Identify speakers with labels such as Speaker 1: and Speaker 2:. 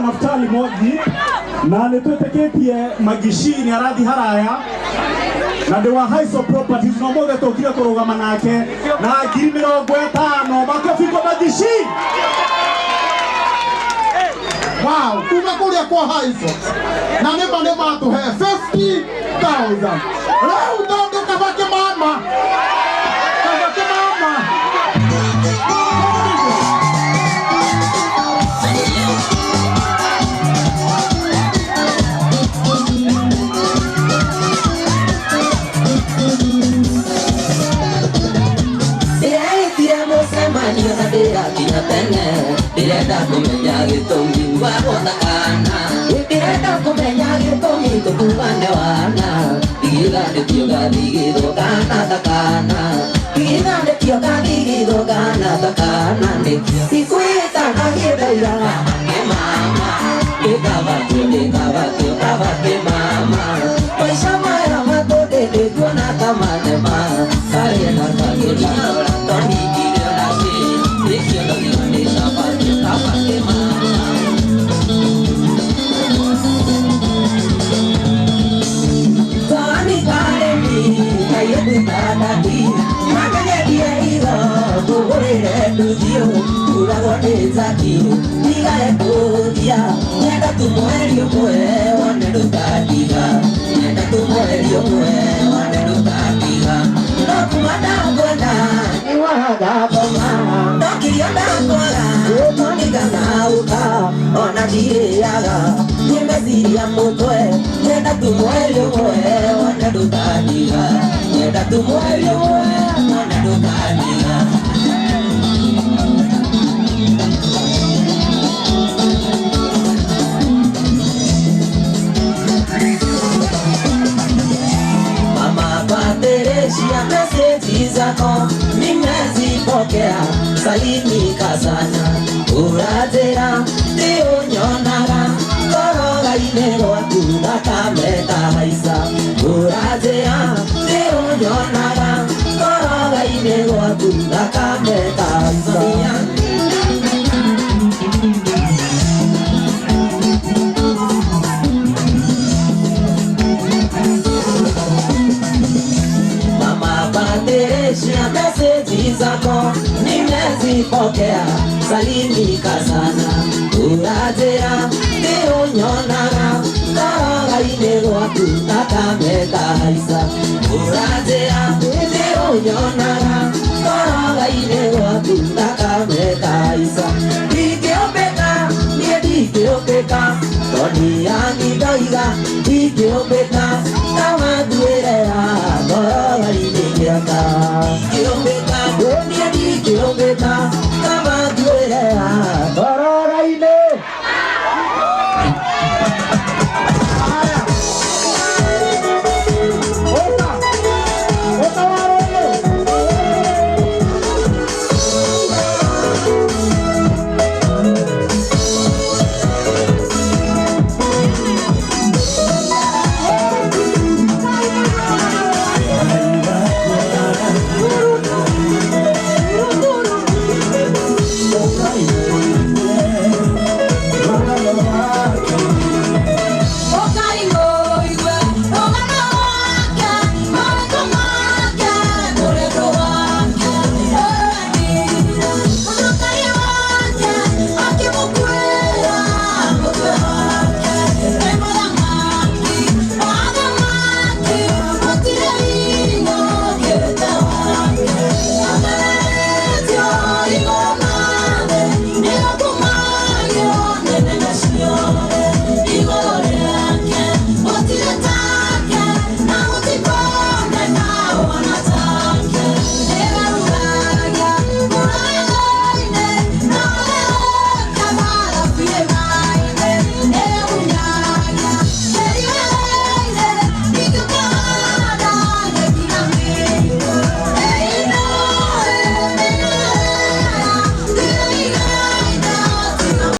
Speaker 1: Naftali Mogi na nitweteketie magishini aradi haraya na dewa Haiso Properties no mothe tokire kurugama nake na 50,000 makofi kwa magishi. Wow, kumekulia kwa Haiso na nema tuhe 50,000 1000. Leo tondu kabake mama. Kabake mama.
Speaker 2: Direda kumenya gitongi wa botakana direda kumenya gitongi tukubane wana digira de tioga digido kana takana digira de tioga digido kana takana ne ikuita nagideira ke mama ikaba ke mama paisa mara mato de tuana tamane ma kare na kagila toni giro na si dikyo ni sapa ke mama kani kare ni kayedu tadati makanya dia iro bore tudio pura gode zaki nigare dia nenda tu moerio moe wane dutatiga nenda tu moerio moe wane dutatiga no kumada ngona niwaga boma no kiyanda ngona toni gangauka ona diaga nimeziria mutwe nenda tu moerio moe wane dutatiga nenda tu moerio moe wane dutatiga Teresia meseji zako nimezipokea, salimika sana uratera tionyonaga koroga inero atunda kameta haisa uratera tionyonaga koroga inero atunda kameta haisa Teresia meseji zako nimezipokea, salimika sana uratera tionyonaga koroga inero atunda kameta haisa uratera tionyonaga koroga inero atunda kameta haisa dikiopeka toni yangi doiga dikiopeka